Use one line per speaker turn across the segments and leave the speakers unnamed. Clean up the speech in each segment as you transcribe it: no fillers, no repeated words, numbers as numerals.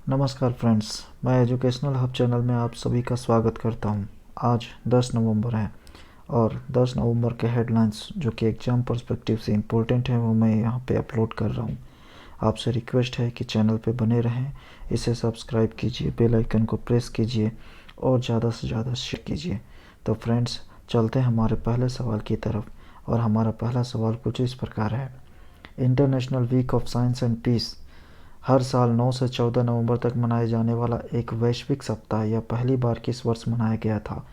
नमस्कार फ्रेंड्स, मैं educational hub channel में आप सभी का स्वागत करता हूं। आज 10 नवंबर है और 10 नवंबर के हेडलाइंस जो कि एग्ज़ाम पर्सपेक्टिव से इम्पोर्टेंट हैं वो मैं यहां पे अपलोड कर रहा हूं। आपसे रिक्वेस्ट है कि चैनल पे बने रहें, इसे सब्सक्राइब कीजिए, बेल आइकन को प्रेस कीजिए और ज़्यादा से ज़्यादा शेयर कीजिए। तो फ्रेंड्स, चलते हैं हमारे पहले सवाल की तरफ और हमारा पहला सवाल कुछ इस प्रकार है। International week of science and peace हर साल 9 से 14 नवंबर तक मनाए जाने वाला एक वैश्विक सप्ताह यह पहली बार किस वर्ष मनाया गया था?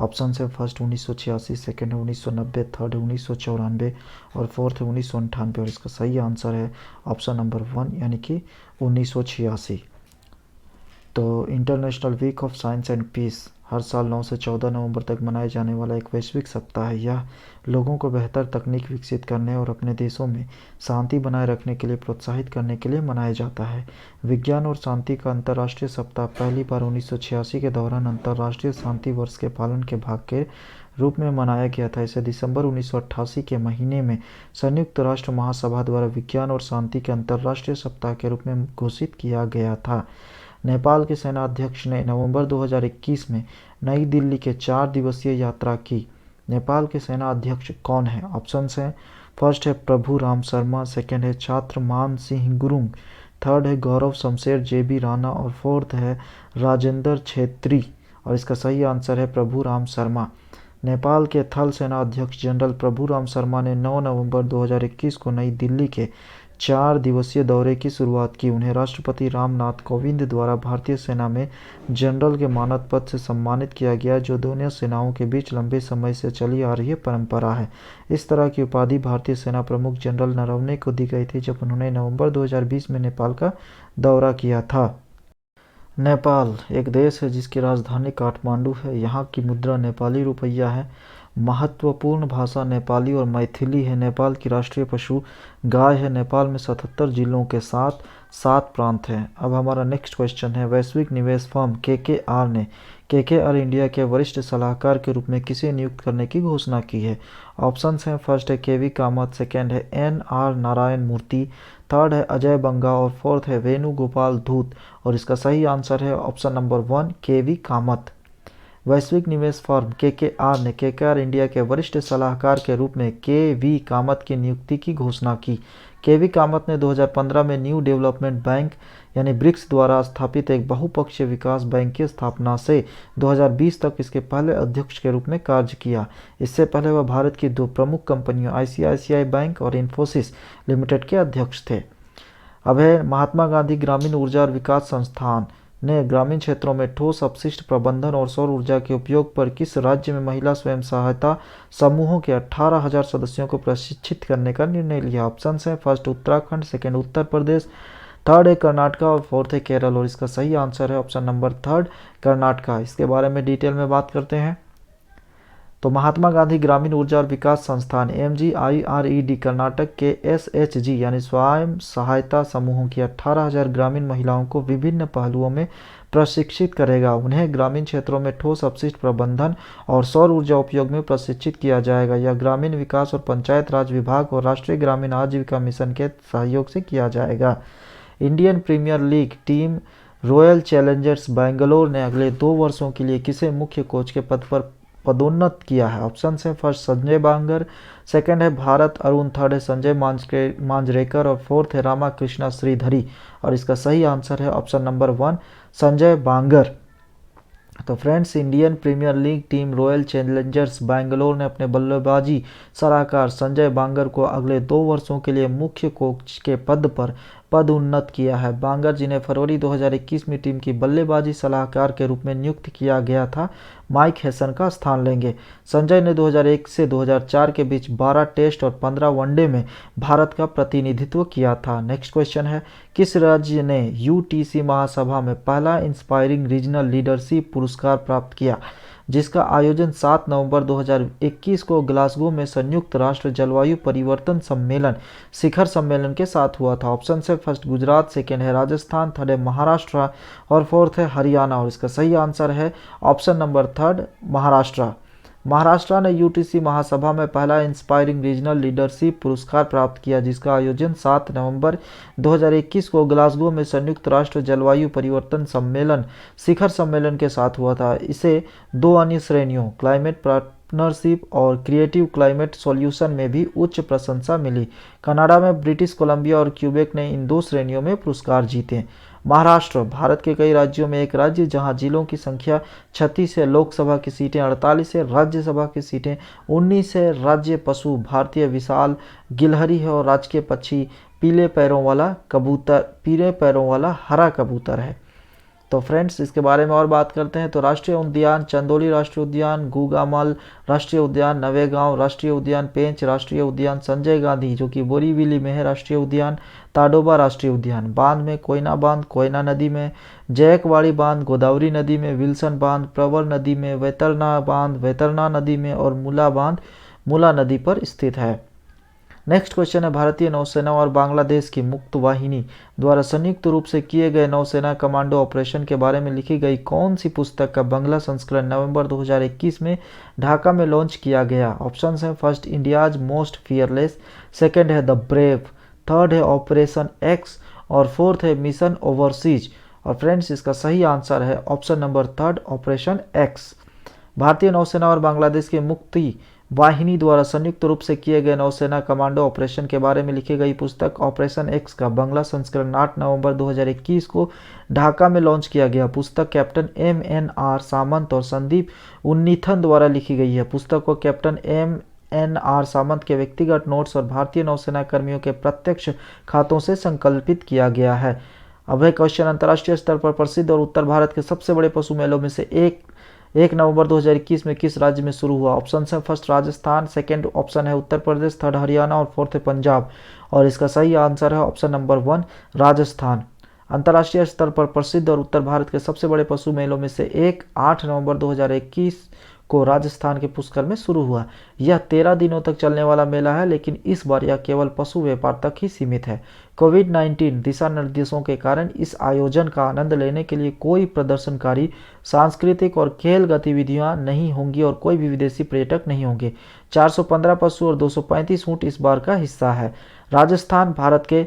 ऑप्शन है फर्स्ट 1986, सेकेंड है 1990, थर्ड है 1994 और फोर्थ है 1998। और इसका सही आंसर है ऑप्शन नंबर 1 यानी कि 1986। तो international week of science and peace हर साल 9 से 14 नवंबर तक मनाए जाने वाला एक वैश्विक सप्ताह है। यह लोगों को बेहतर तकनीक विकसित करने और अपने देशों में शांति बनाए रखने के लिए प्रोत्साहित करने के लिए मनाया जाता है। विज्ञान और शांति का अंतर्राष्ट्रीय सप्ताह पहली बार 1986 के दौरान अंतर्राष्ट्रीय शांति वर्ष के पालन के भाग के रूप में मनाया गया था। इसे दिसंबर 1988 के महीने में संयुक्त राष्ट्र महासभा द्वारा विज्ञान और शांति के अंतर्राष्ट्रीय सप्ताह के रूप में घोषित किया गया था। नेपाल के सेनाध्यक्ष ने नवंबर 2021 में नई दिल्ली के 4 दिवसीय यात्रा की। नेपाल के सेना अध्यक्ष कौन है? ऑप्शंस हैं फर्स्ट है प्रभु राम शर्मा, सेकंड है छात्र मान सिंह गुरुंग, थर्ड है गौरव शमशेर जेबी राणा और फोर्थ है राजेंद्र छेत्री। और इसका सही आंसर है प्रभु राम शर्मा। नेपाल के थल सेना अध्यक्ष जनरल प्रभु राम शर्मा ने 9 नवंबर 2021 को नई दिल्ली के 4 दिवसीय दौरे की शुरुआत की। उन्हें राष्ट्रपति रामनाथ कोविंद द्वारा भारतीय सेना में जनरल के मानद पद से सम्मानित किया गया, जो दोनों सेनाओं के बीच लंबे समय से चली आ रही परंपरा है। इस तरह की उपाधि भारतीय सेना प्रमुख जनरल नरवणे को दी गई थी जब उन्होंने नवंबर 2020 में नेपाल का दौरा किया था। नेपाल एक देश है जिसकी राजधानी काठमांडू है। यहाँ की मुद्रा नेपाली रुपया है। महत्वपूर्ण भाषा नेपाली और मैथिली है। नेपाल की राष्ट्रीय पशु गाय है। नेपाल में 77 जिलों के साथ 7 प्रांत हैं। अब हमारा नेक्स्ट क्वेश्चन है, वैश्विक निवेश फर्म केकेआर ने केकेआर इंडिया के वरिष्ठ सलाहकार के रूप में किसे नियुक्त करने की घोषणा की है? ऑप्शंस हैं फर्स्ट है केवी कामत, सेकेंड है एनआर नारायण मूर्ति, थर्ड है अजय बंगा और फोर्थ है वेणुगोपाल धूत। और इसका सही आंसर है ऑप्शन नंबर 1 केवी कामत। वैश्विक निवेश फर्म केकेआर ने केकेआर इंडिया के वरिष्ठ सलाहकार के रूप में केवी कामत की नियुक्ति की घोषणा की। केवी कामत ने 2015 में न्यू डेवलपमेंट बैंक यानी ब्रिक्स द्वारा स्थापित एक बहुपक्षीय विकास बैंक की स्थापना से 2020 तक इसके पहले अध्यक्ष के रूप में कार्य किया। इससे पहले वह भारत की 2 प्रमुख कंपनियों आईसीआईसीआई बैंक और इन्फोसिस लिमिटेड के अध्यक्ष थे। अब है महात्मा गांधी ग्रामीण ऊर्जा और विकास संस्थान ने ग्रामीण क्षेत्रों में ठोस अपशिष्ट प्रबंधन और सौर ऊर्जा के उपयोग पर किस राज्य में महिला स्वयं सहायता समूहों के 18,000 सदस्यों को प्रशिक्षित करने का निर्णय लिया? ऑप्शन है first Uttarakhand, second Uttar Pradesh, third है कर्नाटका और फोर्थ है केरल। और इसका सही आंसर है ऑप्शन नंबर 3 कर्नाटका। इसके बारे में डिटेल में बात करते हैं। तो महात्मा गांधी ग्रामीण ऊर्जा और विकास संस्थान MGIRED कर्नाटक के SHG यानी स्वयं सहायता समूहों की 18,000 ग्रामीण महिलाओं को विभिन्न पहलुओं में प्रशिक्षित करेगा। उन्हें ग्रामीण क्षेत्रों में ठोस अपशिष्ट प्रबंधन और सौर ऊर्जा उपयोग में प्रशिक्षित किया जाएगा। यह ग्रामीण विकास और पंचायत राज विभाग और राष्ट्रीय ग्रामीण आजीविका मिशन के सहयोग से किया जाएगा। Indian Premier League team Royal Challengers Bangalore ने अगले 2 वर्षों के लिए किसे मुख्य कोच के पद पर पदोन्नत किया है? ऑप्शन है फर्स्ट संजय बांगर, सेकंड है भारत अरुण, थर्ड है संजय मांजरेकर और फोर्थ है रामाकृष्णा श्रीधरी। और इसका सही आंसर है ऑप्शन नंबर 1 संजय बांगर। तो friends, Indian Premier League team Royal Challengers Bangalore ने अपने बल्लेबाजी सलाहकार संजय बांगर को अगले 2 वर्षों के लिए मुख्य कोच के पद पर पदोन्नत किया है। बांगर, जिन्हें फरवरी 2021 में टीम की बल्लेबाजी सलाहकार के रूप में नियुक्त किया गया था, माइक हेसन का स्थान लेंगे। संजय ने 2001 से 2004 के बीच 12 टेस्ट और 15 वनडे में भारत का प्रतिनिधित्व किया था। नेक्स्ट क्वेश्चन है, किस राज्य ने यूटीसी महासभा में पहला इंस्पायरिंग रीजनल लीडरशिप पुरस्कार प्राप्त किया, जिसका आयोजन 7 नवंबर 2021 को ग्लासगो में संयुक्त राष्ट्र जलवायु परिवर्तन सम्मेलन शिखर सम्मेलन के साथ हुआ था? ऑप्शन है फर्स्ट गुजरात, सेकेंड है राजस्थान, थर्ड है महाराष्ट्र और फोर्थ है हरियाणा। और इसका सही आंसर है ऑप्शन नंबर 3 महाराष्ट्र। महाराष्ट्र ने यूटीसी महासभा में पहला इंस्पायरिंग रीजनल लीडरशिप पुरस्कार प्राप्त किया, जिसका आयोजन 7 नवंबर 2021 को ग्लासगो में संयुक्त राष्ट्र जलवायु परिवर्तन सम्मेलन शिखर सम्मेलन के साथ हुआ था। इसे 2 अन्य श्रेणियों क्लाइमेट पार्टनरशिप और क्रिएटिव क्लाइमेट सॉल्यूशन में भी उच्च प्रशंसा मिली। कनाडा में ब्रिटिश कोलंबिया और क्यूबेक ने इन 2 श्रेणियों में पुरस्कार जीते। महाराष्ट्र भारत के कई राज्यों में एक राज्य जहां जिलों की संख्या 36 है, लोकसभा की सीटें 48 है, राज्यसभा की सीटें 19 है। राज्य पशु भारतीय विशाल गिलहरी है और राजकीय पक्षी पीले पैरों वाला हरा कबूतर है। तो फ्रेंड्स, इसके बारे में और बात करते हैं तो राष्ट्रीय उद्यान चंदौली राष्ट्रीय उद्यान, गुगामल राष्ट्रीय उद्यान, नवेगांव राष्ट्रीय उद्यान, पेंच राष्ट्रीय उद्यान, संजय गांधी जो कि बोरीवली में है राष्ट्रीय उद्यान, ताडोबा राष्ट्रीय उद्यान। बांध में कोयना बांध कोयना नदी में, जयकवाड़ी बांध गोदावरी नदी में, विल्सन बांध प्रवर नदी में, वैतरना बांध वैतरना नदी में और मुला बांध मुला नदी पर स्थित है। नेक्स्ट क्वेश्चन है, भारतीय नौसेना और बांग्लादेश की मुक्त वाहिनी द्वारा संयुक्त रूप से किए गए नौसेना कमांडो ऑपरेशन के बारे में लिखी गई कौन सी पुस्तक का बांग्ला संस्करण नवंबर 2021 में ढाका में लॉन्च किया गया? ऑप्शंस हैं, first India's most fearless, second है द ब्रेव, थर्ड है ऑपरेशन एक्स और फोर्थ है मिशन ओवरसीज। और फ्रेंड्स, इसका सही आंसर है option number third, operation x. भारतीय नौसेना और बांग्लादेश की मुक्ति वाहिनी द्वारा संयुक्त रूप से किए गए नौसेना कमांडो ऑपरेशन के बारे में लिखी गई पुस्तक ऑपरेशन एक्स का बांग्ला संस्करण 8 नवंबर 2021 को ढाका में लॉन्च किया गया। पुस्तक कैप्टन MNR सामंत और संदीप उन्नीथन द्वारा लिखी गई है। पुस्तक को कैप्टन MNR सामंत के व्यक्तिगत नोट्स और भारतीय नौसेना कर्मियों के प्रत्यक्ष खातों से संकल्पित किया गया है। अब है क्वेश्चन, अंतर्राष्ट्रीय स्तर पर प्रसिद्ध और उत्तर भारत के सबसे बड़े पशु मेलों में से 1 नवंबर 2021 में किस राज्य में शुरू हुआ? ऑप्शन है, फर्स्ट राजस्थान, सेकंड ऑप्शन है उत्तर प्रदेश, थर्ड हरियाणा और फोर्थ है पंजाब। और इसका सही आंसर है ऑप्शन नंबर 1, राजस्थान। अंतर्राष्ट्रीय स्तर पर प्रसिद्ध और उत्तर भारत के सबसे बड़े पशु मेलों में से 8 नवंबर 2021 को राजस्थान के पुष्कर में शुरू हुआ। यह 13 दिनों तक चलने वाला मेला है, लेकिन इस बार यह केवल पशु व्यापार तक ही सीमित है। कोविड-19 दिशा निर्देशों के कारण इस आयोजन का आनंद लेने के लिए कोई प्रदर्शनकारी, सांस्कृतिक और खेल गतिविधियां नहीं होंगी और कोई भी विदेशी पर्यटक नहीं होंगे। 415 पशु और 235 ऊंट इस बार का हिस्सा है। राजस्थान भारत के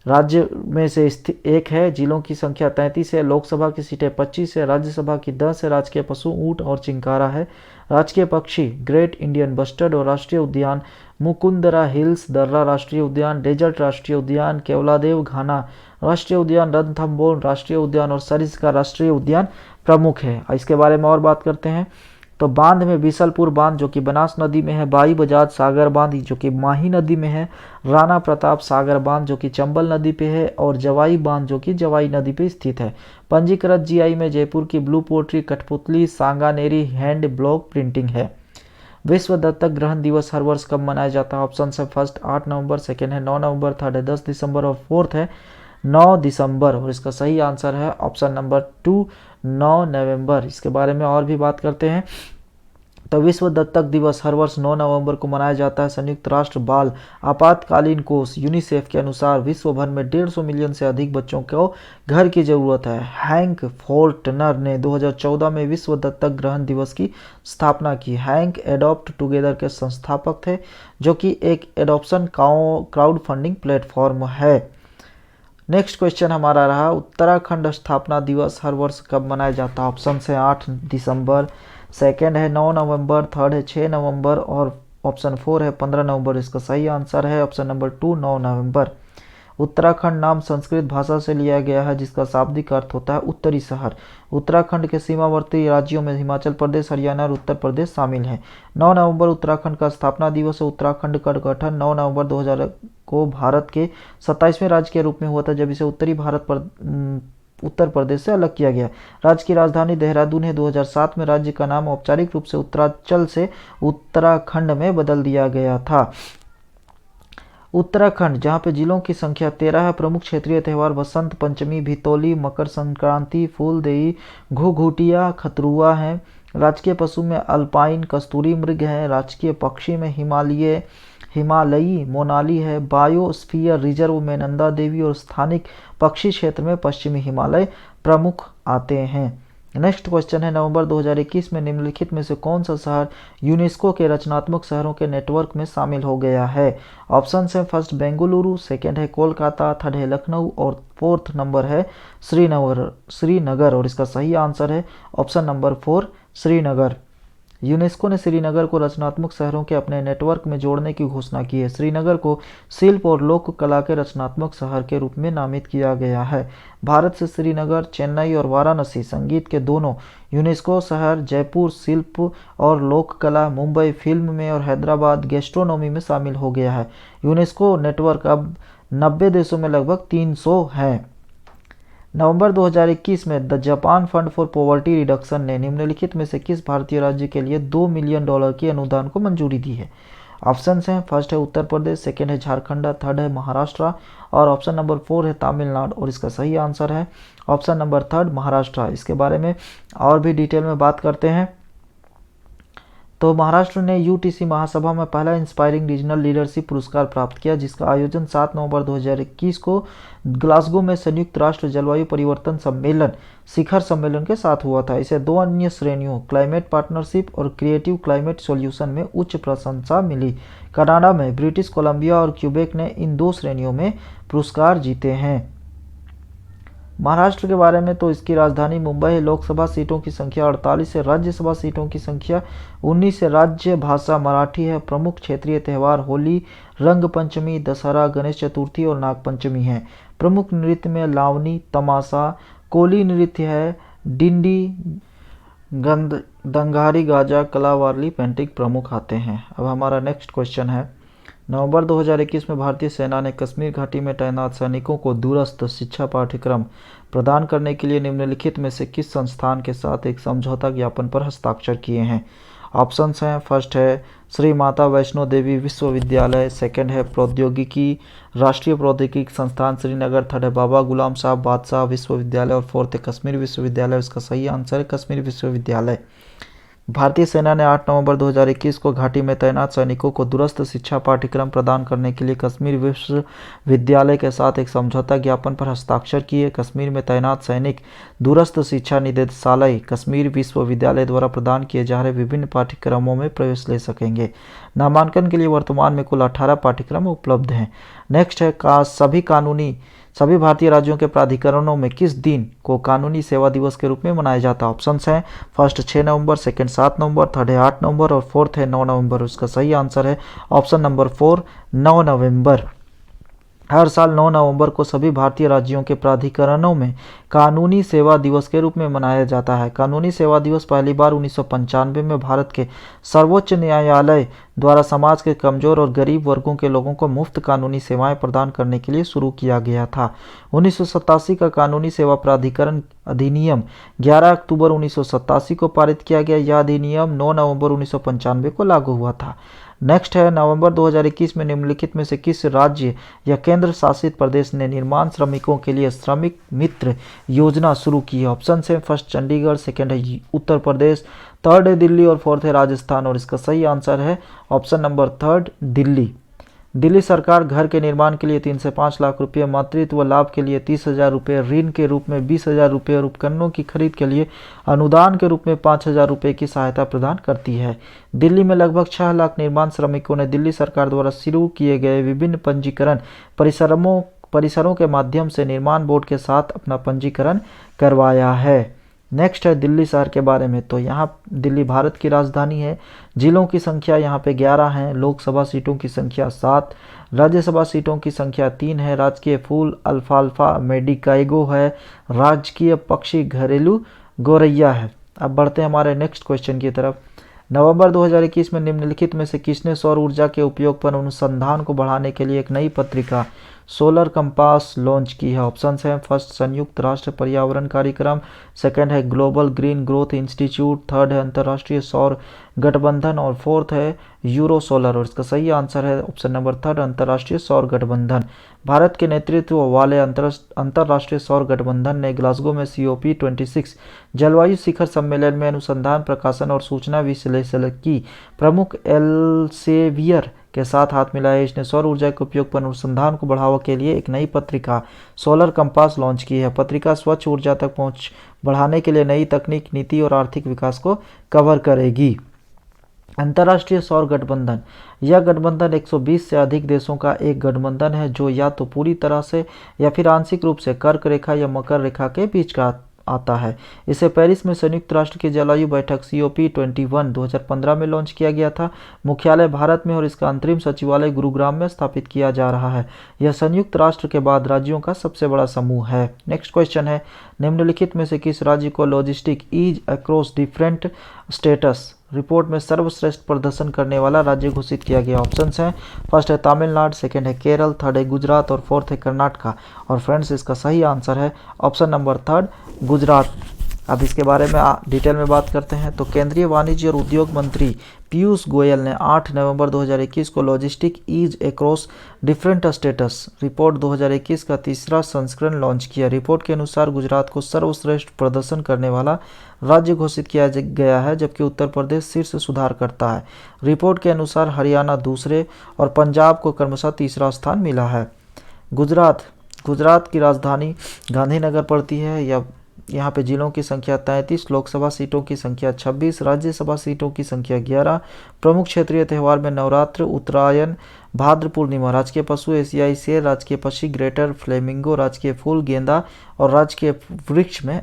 राज्य में से स्थित एक है। जिलों की संख्या 33 है, लोकसभा की सीटें 25 है, राज्यसभा की 10 है। राजकीय पशु ऊंट और चिंकारा है। राजकीय पक्षी ग्रेट इंडियन बस्टर्ड और राष्ट्रीय उद्यान मुकुंदरा हिल्स दर्रा राष्ट्रीय उद्यान, डेजर्ट राष्ट्रीय उद्यान, केवलादेव घाना राष्ट्रीय उद्यान, रणथंबोर राष्ट्रीय उद्यान और सरिस्का राष्ट्रीय उद्यान प्रमुख है। इसके बारे में और बात करते हैं तो बांध में बीसलपुर बांध जो कि बनास नदी में है, बाई बजाज सागर बांध जो कि माही नदी में है, राणा प्रताप सागर बांध जो कि चंबल नदी पे है और जवाई बांध जो कि जवाई नदी पे स्थित है। पंजीकृत जीआई में जयपुर की ब्लू पोट्री, कठपुतली, सांगानेरी हैंड ब्लॉक प्रिंटिंग है। विश्व दत्तक ग्रहण दिवस हर वर्ष कब मनाया जाता है? ऑप्शन है, फर्स्ट 8 नवंबर, सेकेंड है 9 नवंबर, थर्ड है 10 दिसंबर और फोर्थ है 9 दिसंबर। और इसका सही आंसर है ऑप्शन नंबर 2, 9 नवंबर। इसके बारे में और भी बात करते हैं तो विश्व दत्तक दिवस हर वर्ष 9 नवंबर को मनाया जाता है। संयुक्त राष्ट्र बाल आपातकालीन कोष यूनिसेफ के अनुसार विश्व भर में 150 मिलियन से अधिक बच्चों को घर की जरूरत है। हैंक फोर्टनर ने 2014 में विश्व दत्तक ग्रहण दिवस की स्थापना की। हैंक एडॉप्ट टुगेदर के संस्थापक थे, जो कि एक एडॉप्शन क्राउड फंडिंग प्लेटफॉर्म है। नेक्स्ट क्वेश्चन हमारा रहा, उत्तराखंड स्थापना दिवस हर वर्ष कब मनाया जाता है? ऑप्शन है 8 दिसंबर, सेकेंड है 9 नवंबर, थर्ड है 6 नवंबर और ऑप्शन 4 है 15 नवंबर। इसका सही आंसर है ऑप्शन नंबर 2, 9 नवंबर। उत्तराखंड नाम संस्कृत भाषा से लिया गया है, जिसका शाब्दिक अर्थ होता है उत्तरी शहर। उत्तराखंड के सीमावर्ती राज्यों में हिमाचल प्रदेश, हरियाणा और उत्तर प्रदेश शामिल हैं। 9 नवंबर उत्तराखंड का स्थापना दिवस है। उत्तराखंड का गठन 9 नवंबर 2000 को भारत के 27वें राज्य के रूप में हुआ था, जब इसे उत्तर प्रदेश से अलग किया गया। राज्य की राजधानी देहरादून है। 2007 में राज्य का नाम औपचारिक रूप से उत्तरांचल से उत्तराखंड में बदल दिया गया था। उत्तराखंड जहाँ पे जिलों की संख्या 13 है। प्रमुख क्षेत्रीय त्यौहार बसंत पंचमी, भितोली, मकर संक्रांति, फूलदेई, घुघुटिया, खतरुआ है। राजकीय पशु में अल्पाइन कस्तूरी मृग है। राजकीय पक्षी में हिमालयी मोनाली है। बायोस्फीयर रिजर्व में नंदा देवी और स्थानिक पक्षी क्षेत्र में पश्चिमी हिमालय प्रमुख आते हैं। नेक्स्ट क्वेश्चन है, नवंबर 2021 में निम्नलिखित में से कौन सा शहर यूनेस्को के रचनात्मक शहरों के नेटवर्क में शामिल हो गया है? ऑप्शन है फर्स्ट बेंगलुरु, सेकंड है कोलकाता, थर्ड है लखनऊ और फोर्थ नंबर है श्रीनगर और इसका सही आंसर है ऑप्शन नंबर 4 श्रीनगर। यूनेस्को ने श्रीनगर को रचनात्मक शहरों के अपने नेटवर्क में जोड़ने की घोषणा की है। श्रीनगर को शिल्प और लोक कला के रचनात्मक शहर के रूप में नामित किया गया है। भारत से श्रीनगर, चेन्नई और वाराणसी संगीत के दोनों यूनेस्को शहर, जयपुर शिल्प और लोक कला, मुंबई फिल्म में और हैदराबाद गैस्ट्रोनॉमी में शामिल हो गया है। यूनेस्को नेटवर्क अब 90 देशों में लगभग 300 है। नवंबर 2021 में the Japan fund for poverty reduction ने निम्नलिखित में से किस भारतीय राज्य के लिए $2 मिलियन की अनुदान को मंजूरी दी है? ऑप्शन हैं, फर्स्ट है उत्तर प्रदेश, सेकेंड है झारखंड, थर्ड है महाराष्ट्र और ऑप्शन नंबर 4 है तमिलनाडु और इसका सही आंसर है ऑप्शन नंबर 3 महाराष्ट्र। इसके बारे में और भी डिटेल में बात करते हैं। तो महाराष्ट्र ने यूटीसी महासभा में पहला इंस्पायरिंग रीजनल लीडरशिप पुरस्कार प्राप्त किया, जिसका आयोजन 7 नवंबर 2021 को ग्लासगो में संयुक्त राष्ट्र जलवायु परिवर्तन सम्मेलन शिखर सम्मेलन के साथ हुआ था। इसे 2 अन्य श्रेणियों क्लाइमेट पार्टनरशिप और क्रिएटिव क्लाइमेट सॉल्यूशन में उच्च प्रशंसा मिली। कनाडा में ब्रिटिश कोलंबिया और क्यूबेक ने इन 2 श्रेणियों में पुरस्कार जीते हैं। महाराष्ट्र के बारे में तो इसकी राजधानी मुंबई है, लोकसभा सीटों की संख्या 48 है, राज्यसभा सीटों की संख्या 19 है, राज्य भाषा मराठी है, प्रमुख क्षेत्रीय त्यौहार होली, रंग पंचमी, दशहरा, गणेश चतुर्थी और नागपंचमी है। प्रमुख नृत्य में लावनी, तमाशा, कोली नृत्य है, डिंडी, दंगारी, गाजा, कलावारली, पेंटिंग प्रमुख आते हैं। अब हमारा नेक्स्ट क्वेश्चन है, नवंबर 2021 में भारतीय सेना ने कश्मीर घाटी में तैनात सैनिकों को दूरस्थ शिक्षा पाठ्यक्रम प्रदान करने के लिए निम्नलिखित में से किस संस्थान के साथ एक समझौता ज्ञापन पर हस्ताक्षर किए हैं? ऑप्शंस हैं, फर्स्ट है श्री माता वैष्णो देवी विश्वविद्यालय, सेकंड है प्रौद्योगिकी राष्ट्रीय प्रौद्योगिकी संस्थान श्रीनगर, थर्ड है बाबा गुलाम साहब बादशाह विश्वविद्यालय और फोर्थ है कश्मीर विश्वविद्यालय। इसका सही आंसर है कश्मीर विश्वविद्यालय। भारतीय सेना ने 8 नवंबर 2021 को घाटी में तैनात सैनिकों को दूरस्थ शिक्षा पाठ्यक्रम प्रदान करने के लिए कश्मीर विश्वविद्यालय के साथ एक समझौता ज्ञापन पर हस्ताक्षर किए। कश्मीर में तैनात सैनिक दूरस्थ शिक्षा निदेशालय कश्मीर विश्वविद्यालय द्वारा प्रदान किए जा रहे विभिन्न पाठ्यक्रमों में प्रवेश ले सकेंगे। नामांकन के लिए वर्तमान में कुल 18 पाठ्यक्रम उपलब्ध हैं। नेक्स्ट है सभी भारतीय राज्यों के प्राधिकरणों में किस दिन को कानूनी सेवा दिवस के रूप में मनाया जाता है? ऑप्शंस हैं, फर्स्ट 6 नवंबर, सेकंड 7 नवंबर, थर्ड है 8 नवंबर और फोर्थ है 9 नवंबर। उसका सही आंसर है ऑप्शन नंबर 4 9 नवंबर। हर साल 9 नवंबर को सभी भारतीय राज्यों के प्राधिकरणों में कानूनी सेवा दिवस के रूप में मनाया जाता है। कानूनी सेवा दिवस पहली बार 1995 में भारत के सर्वोच्च न्यायालय द्वारा समाज के कमजोर और गरीब वर्गों के लोगों को मुफ्त कानूनी सेवाएं प्रदान करने के लिए शुरू किया गया था। 1987 का कानूनी सेवा प्राधिकरण अधिनियम 11 अक्टूबर 1987 को पारित किया गया। यह अधिनियम 9 नवंबर 1995 को लागू हुआ था। नेक्स्ट है, नवंबर 2021 में निम्नलिखित में से किस राज्य या केंद्र शासित प्रदेश ने निर्माण श्रमिकों के लिए श्रमिक मित्र योजना शुरू की है? ऑप्शन है, फर्स्ट चंडीगढ़, सेकंड है उत्तर प्रदेश, थर्ड है दिल्ली और फोर्थ है राजस्थान और इसका सही आंसर है ऑप्शन नंबर 3 दिल्ली। दिल्ली सरकार घर के निर्माण के लिए 3 से 5 लाख रुपये, मातृत्व लाभ के लिए 30,000 रुपये, ऋण के रूप में 20,000 रुपये और उपकरणों की खरीद के लिए अनुदान के रूप में 5,000 रुपये की सहायता प्रदान करती है। दिल्ली में लगभग 6 लाख निर्माण श्रमिकों ने दिल्ली सरकार द्वारा शुरू किए गए विभिन्न पंजीकरण परिसरों के माध्यम से निर्माण बोर्ड के साथ अपना पंजीकरण करवाया है। नेक्स्ट है दिल्ली शहर के बारे में, तो यहाँ दिल्ली भारत की राजधानी है। जिलों की संख्या यहाँ पे 11 हैं, लोकसभा सीटों की संख्या 7, राज्यसभा सीटों की संख्या 3 है, राजकीय फूल अल्फाल्फा मेडिकाइगो है, राजकीय पक्षी घरेलू गोरैया है। अब बढ़ते हैं हमारे नेक्स्ट क्वेश्चन की तरफ। नवंबर 2021 में निम्नलिखित में से किसने सौर ऊर्जा के उपयोग पर अनुसंधान को बढ़ाने के लिए एक नई पत्रिका सोलर कंपास लॉन्च की है? ऑप्शंस हैं, फर्स्ट संयुक्त राष्ट्र पर्यावरण कार्यक्रम, सेकंड है global green growth institute, third है अंतर्राष्ट्रीय सौर गठबंधन और फोर्थ है यूरो सोलर और इसका सही आंसर है ऑप्शन नंबर 3 अंतर्राष्ट्रीय सौर गठबंधन। भारत के नेतृत्व वाले अंतर्राष्ट्रीय सौर गठबंधन ने ग्लासगो में COP26 जलवायु शिखर सम्मेलन में अनुसंधान, प्रकाशन और सूचना विश्लेषण की प्रमुख एल्सेवियर के साथ हाथ मिलाया है। इसने सौर ऊर्जा के उपयोग पर अनुसंधान को बढ़ावा के लिए एक नई पत्रिका सोलर कंपास लॉन्च की है। पत्रिका स्वच्छ ऊर्जा तक पहुंच बढ़ाने के लिए नई तकनीक, नीति और आर्थिक विकास को कवर करेगी। अंतर्राष्ट्रीय सौर गठबंधन, यह गठबंधन 120 से अधिक देशों का एक गठबंधन है जो या तो पूरी तरह से या फिर आंशिक रूप से कर्क रेखा या मकर रेखा के बीच का आता है। इसे पेरिस में संयुक्त राष्ट्र की जलवायु बैठक COP21 2015 में लॉन्च किया गया था। मुख्यालय भारत में और इसका अंतरिम सचिवालय गुरुग्राम में स्थापित किया जा रहा है। यह संयुक्त राष्ट्र के बाद राज्यों का सबसे बड़ा समूह है। नेक्स्ट क्वेश्चन है, निम्नलिखित में से किस राज्य को logistic ease across different states report में सर्वश्रेष्ठ प्रदर्शन करने वाला राज्य घोषित किया गया? ऑप्शंस हैं, फर्स्ट है तमिलनाडु, सेकंड है केरल, थर्ड है गुजरात और फोर्थ है कर्नाटका। और फ्रेंड्स, इसका सही आंसर है ऑप्शन नंबर थर्ड, गुजरात। अब इसके बारे में डिटेल में बात करते हैं। तो केंद्रीय वाणिज्य और उद्योग मंत्री पीयूष गोयल ने 8 नवंबर 2021 को logistic ease across different states report 2021 का तीसरा संस्करण लॉन्च किया। रिपोर्ट के अनुसार गुजरात को सर्वश्रेष्ठ प्रदर्शन करने वाला राज्य घोषित किया गया है, जबकि उत्तर प्रदेश शीर्ष सुधार करता है। रिपोर्ट के अनुसार हरियाणा दूसरे और पंजाब को क्रमशः तीसरा स्थान मिला है। गुजरात की राजधानी गांधीनगर पड़ती है। यहाँ पे जिलों की संख्या 33, लोकसभा सीटों की संख्या 26, राज्यसभा सीटों की संख्या 11। प्रमुख क्षेत्रीय त्यौहार में नवरात्र, उत्तरायण, भाद्र पूर्णिमा। राजकीय पशु एशियाई शेर, राजकीय पक्षी ग्रेटर फ्लेमिंगो, राजकीय फूल गेंदा और राजकीय वृक्ष में